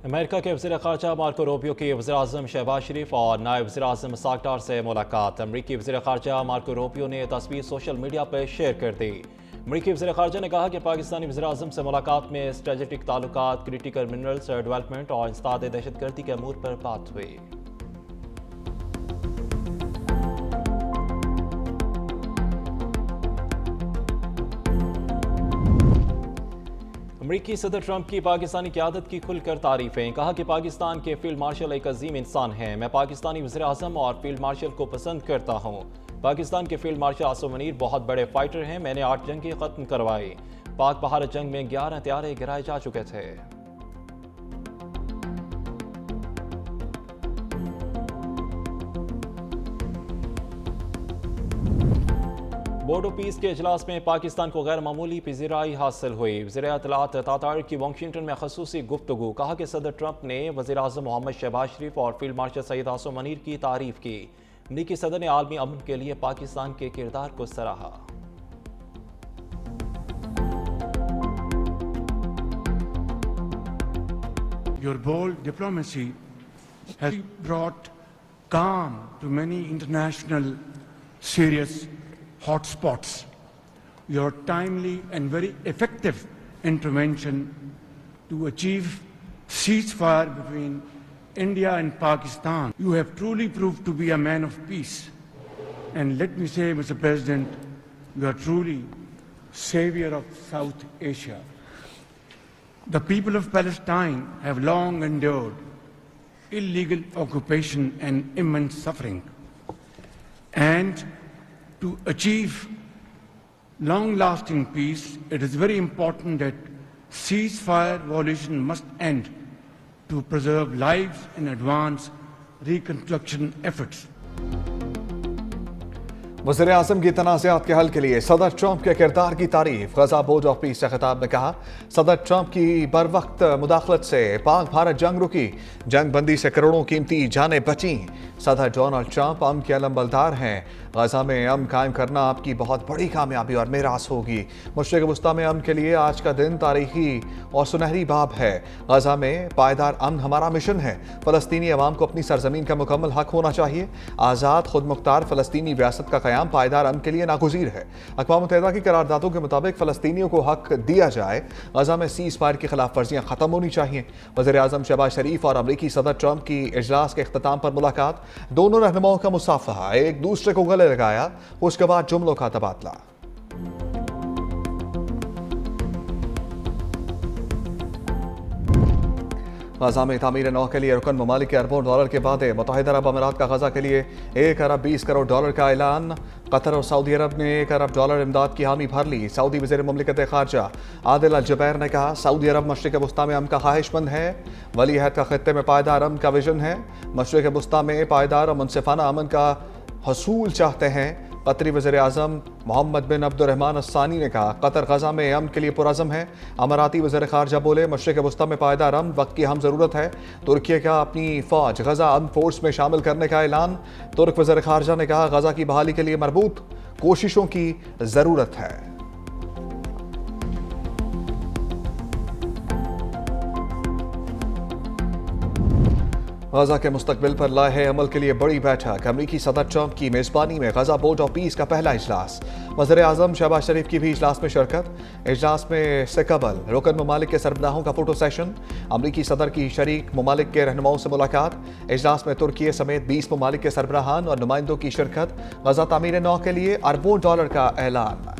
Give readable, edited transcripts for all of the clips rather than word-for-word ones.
America के वज़ीर ख़ारजा Marco Rubio की वज़ीर-ए-आज़म शहबाज शरीफ और नायब वज़ीर-ए-आज़म इस्हाक डार से मुलाकात। अमरीकी वज़ीर ख़ारजा मार्को रूबियो ने तस्वीर सोशल मीडिया पर शेयर कर दी। अमरीकी वज़ीर ख़ारजा ने कहा कि पाकिस्तानी वज़ीर-ए-आज़म से मुलाकात में स्ट्रेटेजिक ताल्लुकात, क्रिटिकल मिनरल्स डेवलपमेंट और इंसदाद दहशतगर्दी के अमूर पर बात हुई। अमरीकी सदर ट्रंप की पाकिस्तानी क़यादत की खुलकर तारीफें। कहा कि पाकिस्तान के फील्ड मार्शल एक अजीम इंसान हैं। मैं पाकिस्तानी वज़ीर-ए-आज़म और फील्ड मार्शल को पसंद करता हूँ। पाकिस्तान के फील्ड मार्शल आसिम मुनीर बहुत बड़े फाइटर हैं। मैंने 8 जंगें ख़त्म करवाई। पाक भारत जंग में 11 हथियारे गिराए जा चुके थे। बोर्ड ऑफ पीस के इजलास में पाकिस्तान को गैर मामूली पजीराई हासिल हुई। वज़ीर इत्तलात तातार की वाशिंगटन में खसूसी गुफ्तगू। कहा कि सदर ट्रंप ने वज़ीर-ए-आज़म मोहम्मद शहबाज शरीफ और फील्ड मार्शल सैयद आसिम मुनीर की तारीफ की। अमरीकी सदर ने आलमी अमन के लिए पाकिस्तान के किरदार को सराहा। Your bold diplomacy has brought calm to many international serious hotspots. Your timely and very effective intervention to achieve ceasefire between India and Pakistan. You have truly proved to be a man of peace. And let me say, Mr. President, you are truly savior of South Asia. The people of Palestine have long endured illegal occupation and immense suffering. And to achieve long-lasting peace, it is very important that ceasefire violation must end to preserve lives and advance reconstruction efforts. वज़ीर-ए-आज़म की तनाज़ात के हल के लिए सदर Trump के किरदार की तारीफ। गजा बोर्ड ऑफ पीस से खिताब में कहा, सदर ट्रंप की बरवक्त मुदाखलत से पाक भारत जंग रुकी, जंग बंदी से करोड़ों कीमती जानें बची। सदर डोनाल्ड ट्रंप अमन के अलमबरदार हैं। गजा में अमन कायम करना आपकी बहुत बड़ी कामयाबी और मेरास होगी। मशरिक़ वस्ता में अमन के लिए आज का दिन तारीखी और सुनहरी बाब है। गजा में पायदार अमन हमारा मिशन है। फ़लस्तीनी अवाम को अपनी सरजमीन का मुकम्मल हक होना चाहिए। आज़ाद खुद मुख्तार फ़लस्तीनी रियासत का क़याम पायदार अमन के लिए नागुज़ीर है। अक़वाम मुत्तहिदा की करारदादों के मुताबिक फ़लस्तीनियों को हक दिया जाए। गजा में सीज़ फायर की खिलाफ वर्जियाँ ख़त्म होनी चाहिए। वज़ीर-ए-आज़म शहबाज शरीफ और अमरीकी सदर ट्रंप की इजलास के इख्तिताम पर मुलाकात। दोनों रहनुमाओं का मुसाफ़हा, एक दूसरे को गले लगाया, उसके बाद जुमलों का तबादला। गजा में तामीर नौ के लिए रुकन ममालिक के अरबों डॉलर के वादे। मुत्तहिदा अरब अमीरात का गजा के लिए 1 अरब 20 करोड़ डॉलर का ऐलान। कतर और सऊदी अरब ने 1 अरब डॉलर इमदाद की हामी भर ली। सऊदी वज़ीर मुमलिकत ख़ारजा आदिल अल जुबैर ने कहा, सऊदी अरब मशरिक़ वस्ता में अमन का ख्वाहिशमंद है। वली अहद का खित्ते में पायदार अमन का विजन है। मशरिक़ वस्ता में पायदार और मुनसिफ़ाना अमन का हसूल चाहते हैं। कतरी वज़ीर-ए-आज़म मोहम्मद बिन अब्दुर्रहमान अस्सानी ने कहा, कतर गजा में अमन के लिए पुरज़म है। अमाराती वज़ीर ख़ारजा बोले, मशरिक़ वस्ता में पायदार अमन वक्त की हम ज़रूरत है। तुर्की का अपनी फ़ौज गजा अमन फोर्स में शामिल करने का ऐलान। तुर्क वज़ीर ख़ारजा ने कहा, गजा की बहाली के लिए मरबूत कोशिशों की ज़रूरत है। गजा के मुस्तकबिल पर लाहे अमल के लिए बड़ी बैठक। अमरीकी सदर ट्रंप की मेज़बानी में गजा बोर्ड ऑफ पीस का पहला इजलास। वज़ीर-ए-आज़म शहबाज शरीफ की भी इजलास में शिरकत। इजलास में से कबल रुकन ममालिक के सरबराहों का फोटो सेशन। अमरीकी सदर की शरीक ममालिक के रहनुमाओं से मुलाकात। इजलास में तुर्की समेत 20 ममालिक के सरबराहान और नुमाइंदों की शिरकत। गजा तामीर नौ के लिए अरबों डॉलर का ऐलान।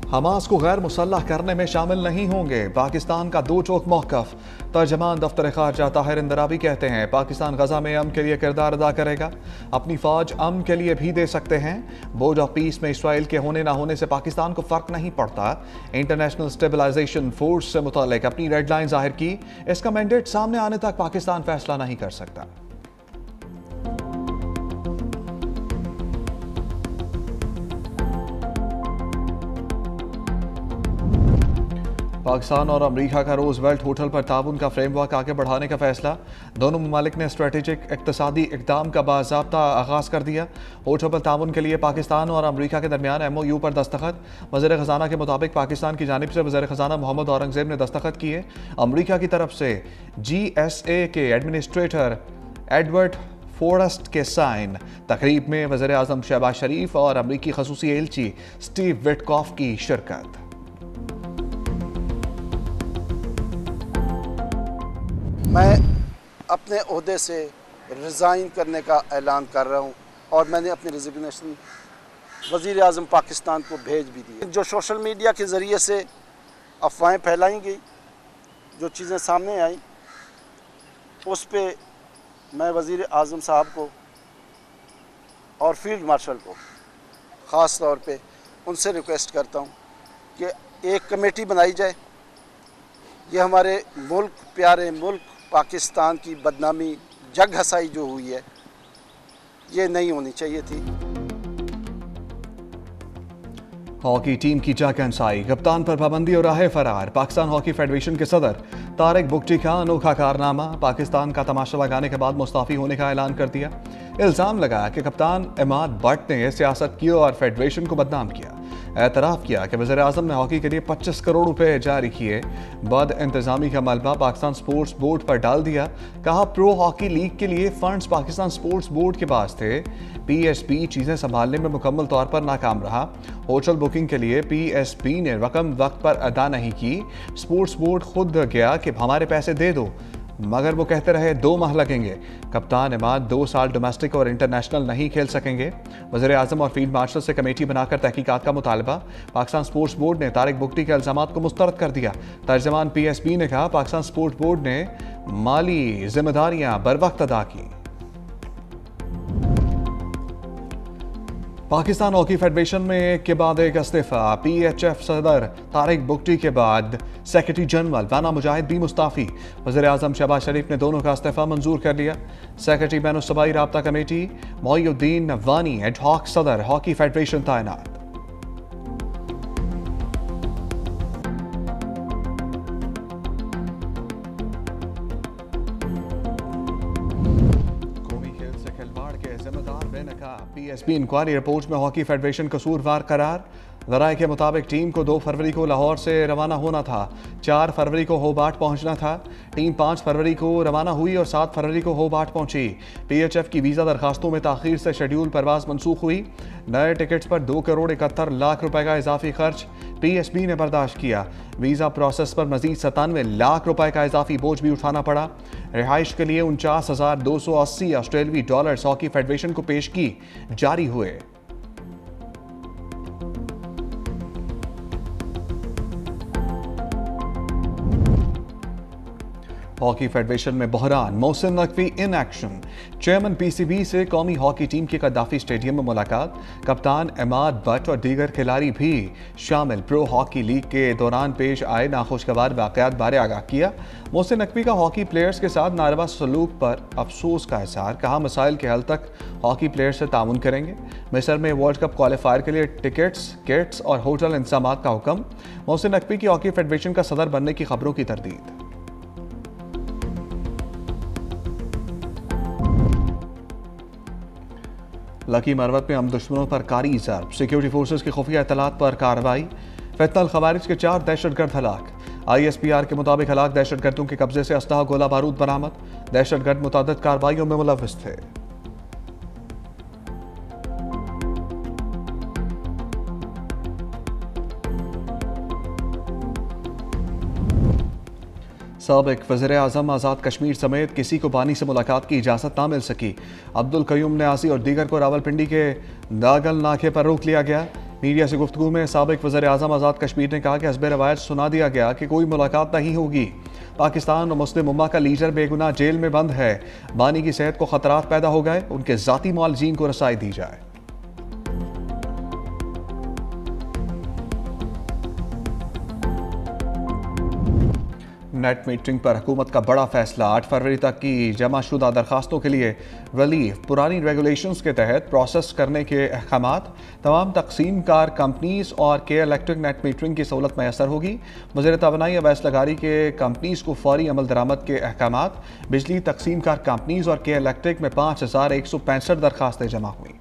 हमास को गैर मुसल्लह करने में शामिल नहीं होंगे। पाकिस्तान का दो टोक मौक़िफ़। तर्जमान दफ्तर ख़ारजा ताहिर इंदराबी कहते हैं, पाकिस्तान गजा में अमन के लिए किरदार अदा करेगा। अपनी फ़ौज अमन के लिए भी दे सकते हैं। बोर्ड ऑफ पीस में इसराइल के होने ना होने से पाकिस्तान को फ़र्क नहीं पड़ता। इंटरनेशनल स्टेबलाइजेशन फोर्स से मुतालिक अपनी रेड लाइन जाहिर की। इसका मैंडेट सामने आने तक पाकिस्तान फैसला नहीं कर सकता। पाकिस्तान और अमरीका का रोजवेल्ट होटल पर ताउन का फ्रेमवर्क आगे बढ़ाने का फैसला। दोनों ममालिक ने स्ट्रेटेजिक इक़्तिसादी इक़दाम का बाज़ाब्ता आगाज़ कर दिया। होटल पर ताउन के लिए पाकिस्तान और अमरीका के दरमियान MOU पर दस्तखत। वज़ीर ख़जाना के मुताबिक पाकिस्तान की जानिब से वज़ीर ख़जाना मोहम्मद औरंगज़ेब ने दस्तखत किए। अमरीका की तरफ से GSA के एडमिनिस्ट्रेटर एडवर्ड फोरेस्ट के साइन। तकरीब में वज़ीर आज़म शहबाज शरीफ और अमरीकी खसूसी एलची स्टीव विटकॉफ की शिरकत। मैं अपने ओहदे से रिज़ाइन करने का ऐलान कर रहा हूँ और मैंने अपनी रिज़िग्नेशन वज़ीर आज़म पाकिस्तान को भेज भी दी। जो सोशल मीडिया के ज़रिए से अफवाहें फैलाई गई, जो चीज़ें सामने आई, उस पे मैं वज़ीर आज़म साहब को और फील्ड मार्शल को ख़ास तौर पे उनसे रिक्वेस्ट करता हूँ कि एक कमेटी बनाई जाए। ये हमारे मुल्क, प्यारे मुल्क पाकिस्तान की बदनामी, जग हसाई जो हुई है, ये नहीं होनी चाहिए थी। हॉकी टीम की चाकनसाई, कप्तान पर पाबंदी और राह फरार। पाकिस्तान हॉकी फेडरेशन के सदर तारिक बुगटी का अनोखा कारनामा। पाकिस्तान का तमाशा लगाने के बाद मुस्ताफ़ी होने का ऐलान कर दिया। इल्ज़ाम लगाया कि कप्तान इमाद भट्ट ने सियासत की और फेडरेशन को बदनाम किया। एतराफ़ किया कि वज़ीर आज़म ने हॉकी के लिए 25 करोड़ रुपए जारी किए। बद इंतज़ामी का मलबा पाकिस्तान स्पोर्ट्स बोर्ड पर डाल दिया। कहा प्रो हॉकी लीग के लिए फंड्स पाकिस्तान स्पोर्ट्स बोर्ड के पास थे। PSB चीज़ें संभालने में मुकम्मल तौर पर नाकाम रहा। होटल बुकिंग के लिए PSB ने रकम वक्त पर अदा नहीं की। स्पोर्ट्स बोर्ड खुद गया कि हमारे पैसे दे दो, मगर वो कहते रहे 2 माह लगेंगे। कप्तान इमाद 2 साल डोमेस्टिक और इंटरनेशनल नहीं खेल सकेंगे। वज़ीर आज़म और फील्ड मार्शल से कमेटी बनाकर तहकीकात का मुतालबा। पाकिस्तान स्पोर्ट्स बोर्ड ने तारिक बुगटी के इल्ज़ामात को मुस्तरद कर दिया। तर्जमान PSB ने कहा पाकिस्तान स्पोर्ट्स बोर्ड ने माली जिम्मेदारियां बरवक्त अदा की। पाकिस्तान हॉकी फेडरेशन में एक के बाद एक इस्तीफा। PHF सदर तारिक बुगटी के बाद सेक्रेटरी जनरल वाना मुजाहिद भी मुस्ताफ़ी। वज़ीर आज़म शहबाज शरीफ ने दोनों का इस्तीफा मंजूर कर लिया। सेक्रेटरी बैनुल-सूबाई राब्ता कमेटी मोइनुद्दीन वानी एडहॉक सदर हॉकी फेडरेशन तैनात। PSB इंक्वायरी रिपोर्ट में हॉकी फेडरेशन कसूरवार करार। ज़राए के मुताबिक टीम को 2 फरवरी को लाहौर से रवाना होना था, 4 फरवरी को होबार्ट पहुंचना था। टीम 5 फरवरी को रवाना हुई और 7 फरवरी को होबार्ट पहुंची। PHF की वीज़ा दरखास्तों में ताख़ीर से शेड्यूल परवाज़ मनसूख हुई। नए टिकट्स पर 2 करोड़ 71 लाख रुपए का इजाफी खर्च PSB ने बर्दाश्त किया। वीज़ा प्रोसेस पर मजीद 97 लाख रुपए का इजाफी बोझ भी उठाना पड़ा। रिहाइश के लिए 49,280 ऑस्ट्रेलवी डॉलर्स हॉकी फेडरेशन को पेशगी जारी हुए। हॉकी फेडरेशन में Bahrain, Mohsin Naqvi in action. Chairman PCB से कौमी हॉकी टीम की कद्दाफी स्टेडियम में मुलाकात। कप्तान इमाद भट्ट और दीगर खिलाड़ी भी शामिल। प्रो हॉकी लीग के दौरान पेश आए नाखुशगवार वाकयात बारे आगाह किया। मोहसिन नकवी का हॉकी प्लेयर्स के साथ नारवा सलूक पर अफसोस का इजहार। कहा मसाइल के हल तक हॉकी प्लेयर्स से ताउन करेंगे। मिस्र में वर्ल्ड कप क्वालिफायर के लिए टिकट्स, किट्स और होटल इंतजामात का हुक्म। मोहसिन नकवी की हॉकी फेडरेशन का सदर बनने की खबरों की तरदीद। लकी मरवत में हम दुश्मनों पर कारी ज़र्ब। सिक्योरिटी फोर्सेस की खुफिया इतलात पर कार्रवाई। फितनल खवारिज के 4 दहशतगर्द हलाक। ISPR के मुताबिक हलाक दहशतगर्दों के कब्जे से असलहा गोला बारूद बरामद। दहशतगर्द मुतअद्दिद कार्रवाइयों में मुलव्वस थे। साबिक वज़ीर आज़म आज़ाद कश्मीर समेत किसी को बानी से मुलाकात की इजाज़त ना मिल सकी। अब्दुल कयूम न्याज़ी और दीगर को रावलपिंडी के दागल नाके पर रोक लिया गया। मीडिया से गुफ्तगू में साबिक वज़ीर आज़म आज़ाद कश्मीर ने कहा कि हस्बे रवायत सुना दिया गया कि कोई मुलाकात नहीं होगी। पाकिस्तान और मुस्लिम उम्मा का लीडर बेगुनाह जेल में बंद है। बानी की सेहत को खतरात पैदा हो गए, उनके ज़ाती मुआलजीन को रसाई दी जाए। नेट मीटरिंग पर हुकूमत का बड़ा फैसला। 8 फरवरी तक की जमाशुदा दरखास्तों के लिए रिलीफ। पुरानी रेगुलेशंस के तहत प्रोसेस करने के अहकामात। तमाम तकसीम कार कंपनीज और के इलेक्ट्रिक नेट मीटरिंग की सहूलत मैसर होगी। वज़ीर तवानाई अवैस लगारी के कंपनीज को फौरी अमल दरामद के अहकामात। बिजली तकसीम कार कंपनीज और के इलेक्ट्रिक में 5165 दरखास्तें जमा हुई।